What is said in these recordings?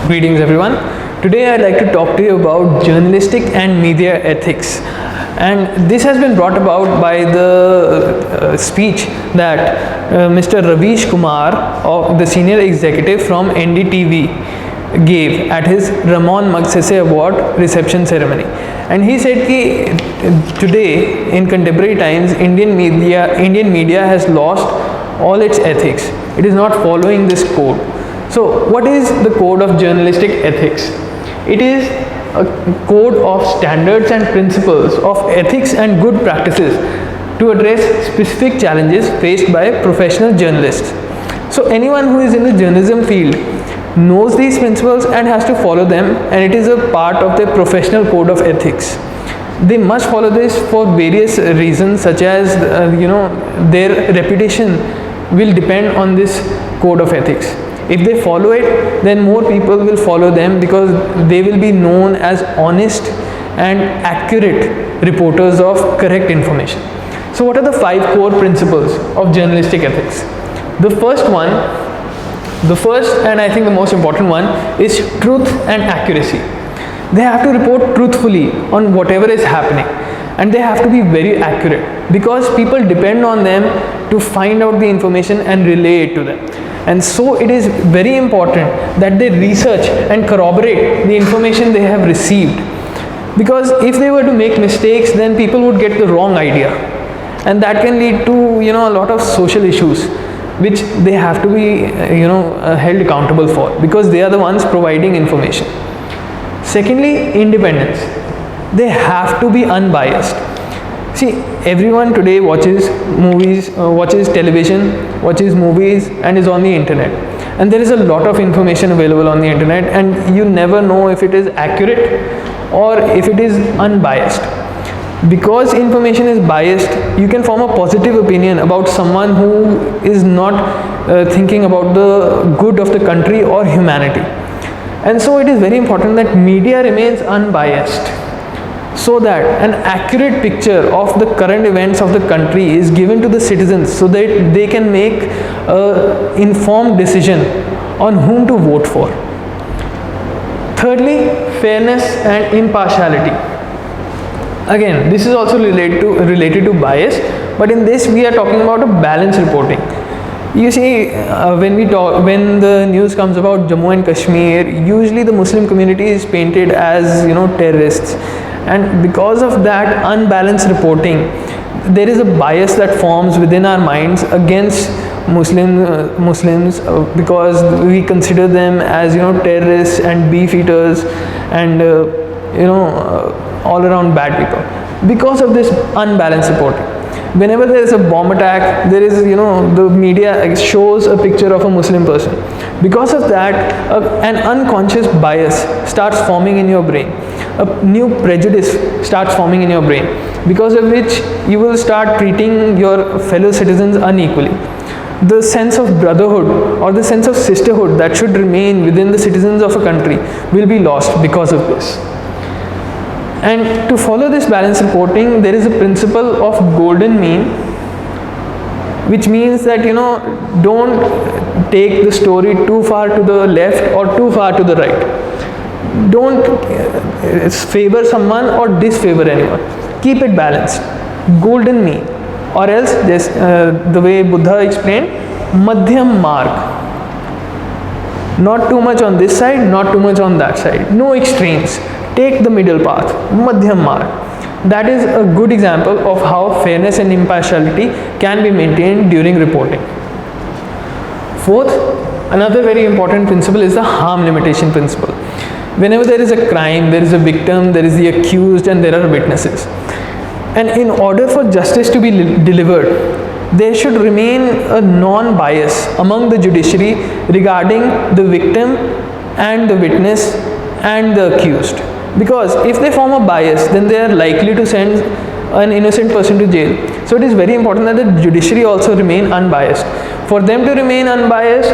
Greetings everyone. Today I'd like to talk to you about journalistic and media ethics. And this has been brought about by the speech that Mr. Ravish Kumar, the senior executive from NDTV, gave at his Ramon Magsaysay Award reception ceremony. And he said that today in contemporary times, Indian media has lost all its ethics. It is not following this code. So what is the code of journalistic ethics? It is a code of standards and principles of ethics and good practices to address specific challenges faced by professional journalists. So anyone who is in the journalism field knows these principles and has to follow them, and it is a part of their professional code of ethics. They must follow this for various reasons, such as their reputation will depend on this code of ethics. If they follow it, then more people will follow them because they will be known as honest and accurate reporters of correct information. So what are the 5 core principles of journalistic ethics? The first and I think the most important one is truth and accuracy. They have to report truthfully on whatever is happening, and they have to be very accurate because people depend on them to find out the information and relay it to them. And so it is very important that they research and corroborate the information they have received, because if they were to make mistakes, then people would get the wrong idea, and that can lead to a lot of social issues which they have to be held accountable for, because they are the ones providing information. Secondly, independence. They have to be unbiased. See, everyone today watches movies, watches television, watches movies, and is on the internet. And there is a lot of information available on the internet, and you never know if it is accurate or if it is unbiased. Because information is biased, you can form a positive opinion about someone who is not thinking about the good of the country or humanity. And so it is very important that media remains unbiased, so that an accurate picture of the current events of the country is given to the citizens, so that they can make an informed decision on whom to vote for. Thirdly, fairness and impartiality. Again, this is also related to bias, but in this we are talking about a balanced reporting. You see, when the news comes about Jammu and Kashmir, usually the Muslim community is painted as terrorists. And because of that unbalanced reporting, there is a bias that forms within our minds against Muslims because we consider them as terrorists and beef eaters and all around bad people. Because of this unbalanced reporting, whenever there is a bomb attack, there is the media shows a picture of a Muslim person. Because of that, an unconscious bias starts forming in your brain. A new prejudice starts forming in your brain, because of which you will start treating your fellow citizens unequally. The sense of brotherhood or the sense of sisterhood that should remain within the citizens of a country will be lost because of this. And to follow this balanced reporting, there is a principle of golden mean, which means that don't take the story too far to the left or too far to the right. Don't favor someone or disfavor anyone. Keep it balanced. Golden mean, or else the way Buddha explained, madhyam marg. Not too much on this side, not too much on that side. No extremes. Take the middle path, madhyam marg. That is a good example of how fairness and impartiality can be maintained during reporting. Fourth, another very important principle is the harm limitation principle. Whenever there is a crime, there is a victim, there is the accused, and there are witnesses. And in order for justice to be delivered, there should remain a non-bias among the judiciary regarding the victim and the witness and the accused. Because if they form a bias, then they are likely to send an innocent person to jail. So it is very important that the judiciary also remain unbiased. For them to remain unbiased,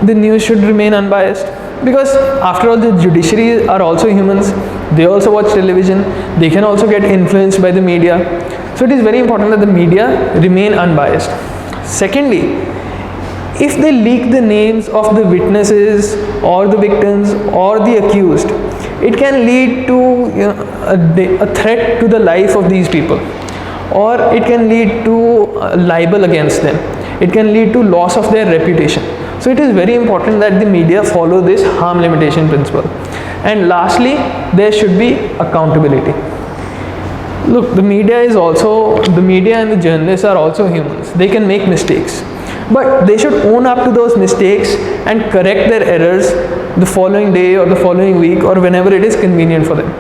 the news should remain unbiased. Because after all, the judiciary are also humans. They also watch television. They can also get influenced by the media. So it is very important that the media remain unbiased. Secondly, if they leak the names of the witnesses or the victims or the accused, it can lead to a threat to the life of these people, or it can lead to libel against them. It can lead to loss of their reputation. So it is very important that the media follow this harm limitation principle. And lastly, there should be accountability. Look, the media and the journalists are also humans. They can make mistakes, but they should own up to those mistakes and correct their errors the following day or the following week or whenever it is convenient for them.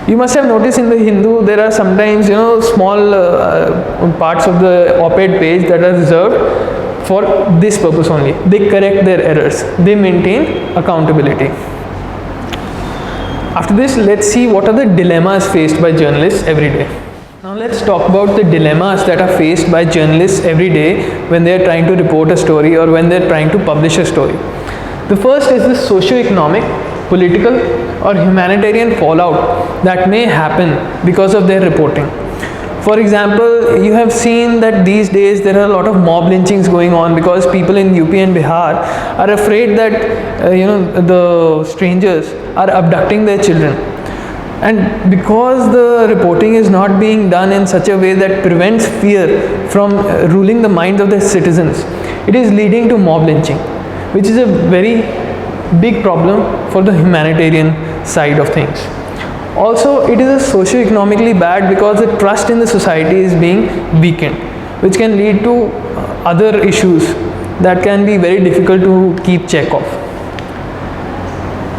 You must have noticed in the Hindu there are sometimes small parts of the op-ed page that are reserved for this purpose only. They correct their errors. They maintain accountability. After this, let's see what are the dilemmas faced by journalists every day. Now let's talk about the dilemmas that are faced by journalists every day when they are trying to report a story or when they are trying to publish a story. The first is the socio-economic, political or humanitarian fallout that may happen because of their reporting. For example, you have seen that these days there are a lot of mob lynchings going on because people in UP and Bihar are afraid that the strangers are abducting their children. And because the reporting is not being done in such a way that prevents fear from ruling the minds of the citizens, it is leading to mob lynching, which is a very big problem for the humanitarian side of things. Also, it is socio-economically bad because the trust in the society is being weakened, which can lead to other issues that can be very difficult to keep check of.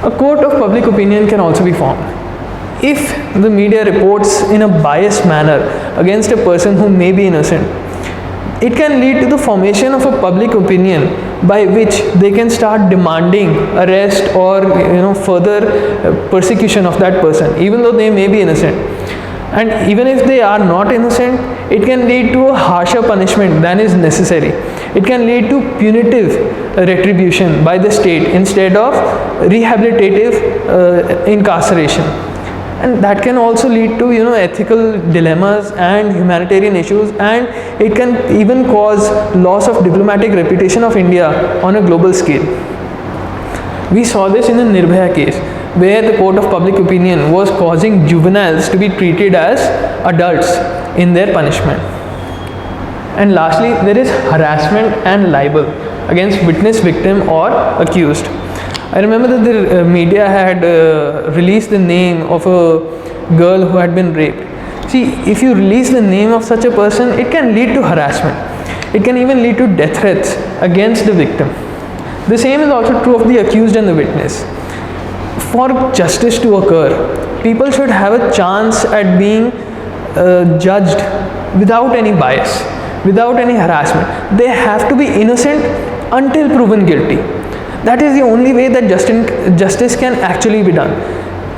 A court of public opinion can also be formed. If the media reports in a biased manner against a person who may be innocent, it can lead to the formation of a public opinion by which they can start demanding arrest or further persecution of that person, even though they may be innocent. And even if they are not innocent, it can lead to a harsher punishment than is necessary. It can lead to punitive retribution by the state instead of rehabilitative incarceration. And that can also lead to ethical dilemmas and humanitarian issues, and it can even cause loss of diplomatic reputation of India on a global scale. We saw this in the Nirbhaya case, where the court of public opinion was causing juveniles to be treated as adults in their punishment. And lastly, there is harassment and libel against witness, victim or accused. I remember that the media had released the name of a girl who had been raped. See, if you release the name of such a person, it can lead to harassment. It can even lead to death threats against the victim. The same is also true of the accused and the witness. For justice to occur, people should have a chance at being judged without any bias, without any harassment. They have to be innocent until proven guilty. That is the only way that justice can actually be done.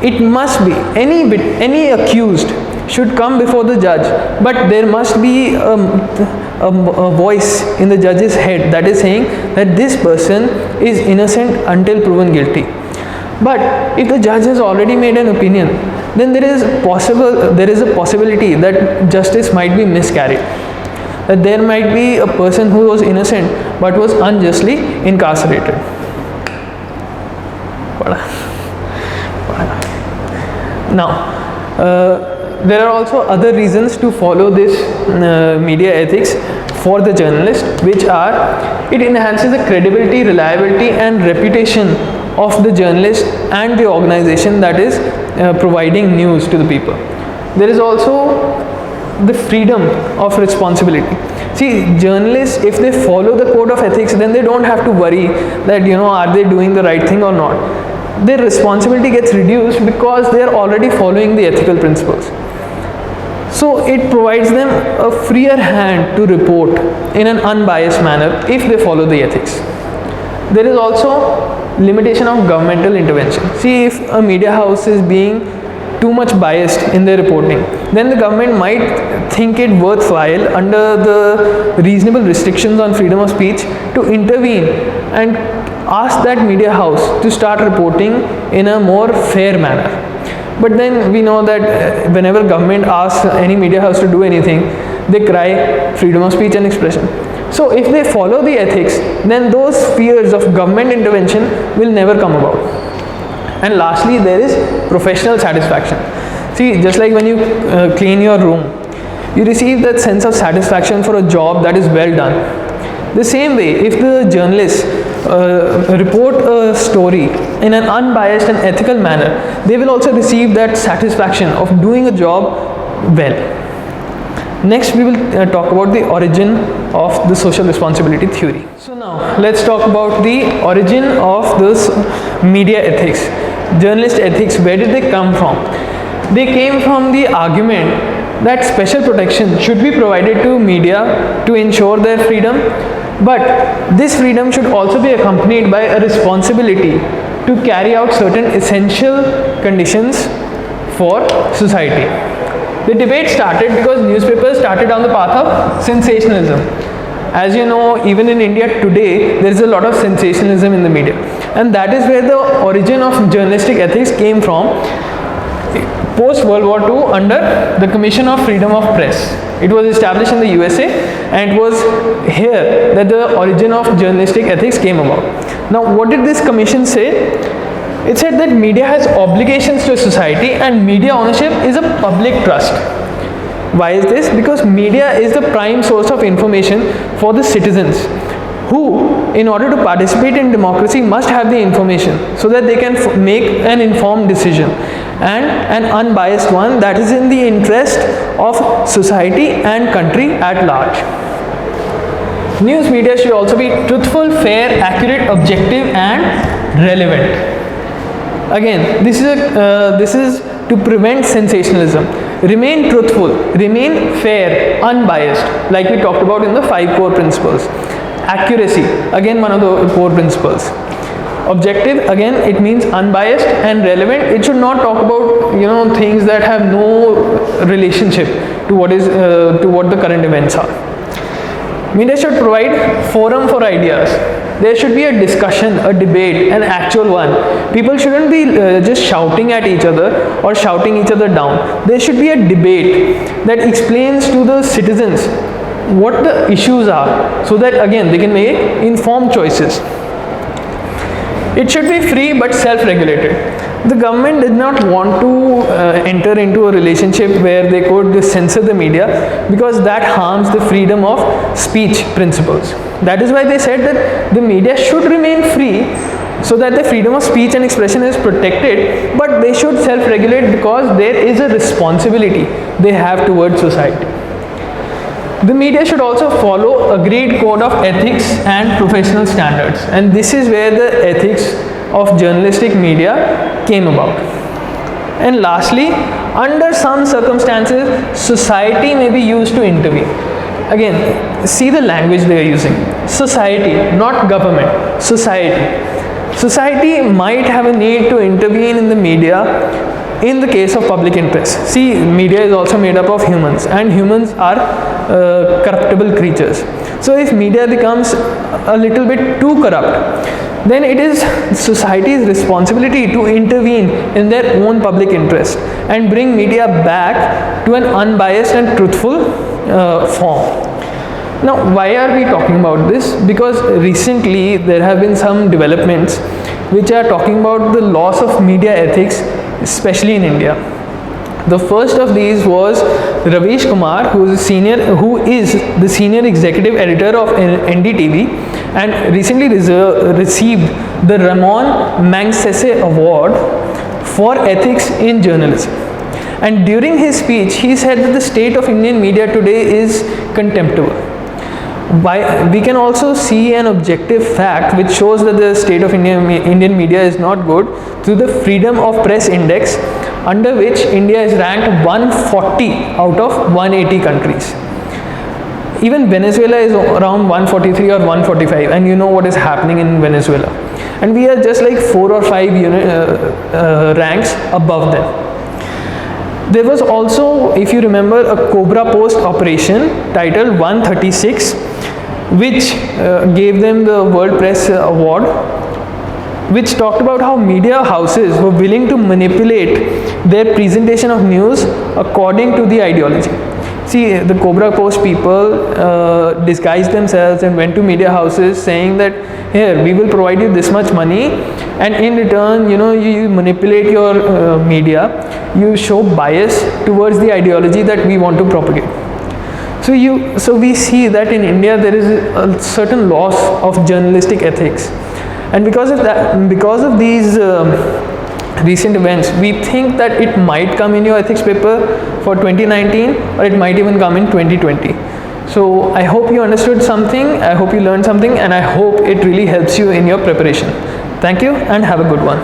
It must be, any accused should come before the judge, but there must be a voice in the judge's head that is saying that this person is innocent until proven guilty. But if the judge has already made an opinion, then there is a possibility that justice might be miscarried. That there might be a person who was innocent but was unjustly incarcerated. Now, there are also other reasons to follow this media ethics for the journalist, which are, it enhances the credibility, reliability and reputation of the journalist and the organization that is providing news to the people. There is also the freedom of responsibility. See, journalists, if they follow the code of ethics, then they don't have to worry that are they doing the right thing or not. Their responsibility gets reduced because they are already following the ethical principles. So it provides them a freer hand to report in an unbiased manner if they follow the ethics. There is also limitation of governmental intervention. See, if a media house is being too much biased in their reporting, then the government might think it worthwhile under the reasonable restrictions on freedom of speech to intervene and ask that media house to start reporting in a more fair manner. But then we know that whenever government asks any media house to do anything, they cry freedom of speech and expression. So if they follow the ethics, then those fears of government intervention will never come about. And lastly, there is professional satisfaction. See, just like when you clean your room, you receive that sense of satisfaction for a job that is well done. The same way, if the journalists report a story in an unbiased and ethical manner, they will also receive that satisfaction of doing a job well. Next, we will talk about the origin of the social responsibility theory. So now, let's talk about the origin of this media ethics. Journalist ethics, where did they come from? They came from the argument that special protection should be provided to media to ensure their freedom, but this freedom should also be accompanied by a responsibility to carry out certain essential conditions for society. The debate started because newspapers started down the path of sensationalism. As you know, even in India today, there is a lot of sensationalism in the media, and that is where the origin of journalistic ethics came from. Post World War II, under the Commission of Freedom of Press. It was established in the USA, and it was here that the origin of journalistic ethics came about. Now, what did this commission say? It said that media has obligations to society and media ownership is a public trust. Why is this? Because media is the prime source of information for the citizens, who, in order to participate in democracy, must have the information so that they can make an informed decision, and an unbiased one that is in the interest of society and country at large. News media should also be truthful, fair, accurate, objective and relevant. Again, this is to prevent sensationalism. Remain truthful, remain fair, unbiased, like we talked about in the 5 core principles. Accuracy, again one of the core principles. Objective, again it means unbiased, and relevant, it should not talk about things that have no relationship to what the current events are. Media should provide forum for ideas. There should be a discussion, a debate, an actual one. People shouldn't be just shouting at each other or shouting each other down. There should be a debate that explains to the citizens what the issues are, so that again they can make informed choices. It should be free but self-regulated. The government did not want to enter into a relationship where they could censor the media, because that harms the freedom of speech principles. That is why they said that the media should remain free, so that the freedom of speech and expression is protected, but they should self-regulate because there is a responsibility they have towards society. The media should also follow agreed code of ethics and professional standards, and this is where the ethics of journalistic media came about. And lastly, under some circumstances, society may be used to intervene. Again, see the language they are using. Society, not government, society. Society might have a need to intervene in the media in the case of public interest. See, media is also made up of humans, and humans are corruptible creatures. So if media becomes a little bit too corrupt, then it is society's responsibility to intervene in their own public interest and bring media back to an unbiased and truthful form. Now, why are we talking about this? Because recently there have been some developments which are talking about the loss of media ethics, especially in India. The first of these was Ravish Kumar, who is the senior executive editor of NDTV, and recently received the Ramon Magsaysay Award for ethics in journalism. And during his speech, he said that the state of Indian media today is contemptible. We can also see an objective fact which shows that the state of Indian media is not good through the Freedom of Press Index, under which India is ranked 140 out of 180 countries. Even Venezuela is around 143 or 145, and you know what is happening in Venezuela. And we are just like 4 or 5 ranks above them. There was also, if you remember, a Cobra Post operation titled 136, which gave them the World Press Award, which talked about how media houses were willing to manipulate their presentation of news according to the ideology. See, the Cobra Post people disguised themselves and went to media houses saying that, here, we will provide you this much money, and in return, you manipulate your media, you show bias towards the ideology that we want to propagate. So we see that in India there is a certain loss of journalistic ethics, and because of these recent events, we think that it might come in your ethics paper for 2019, or it might even come in 2020. So I hope you understood something, I hope you learned something, and I hope it really helps you in your preparation. Thank you and have a good one.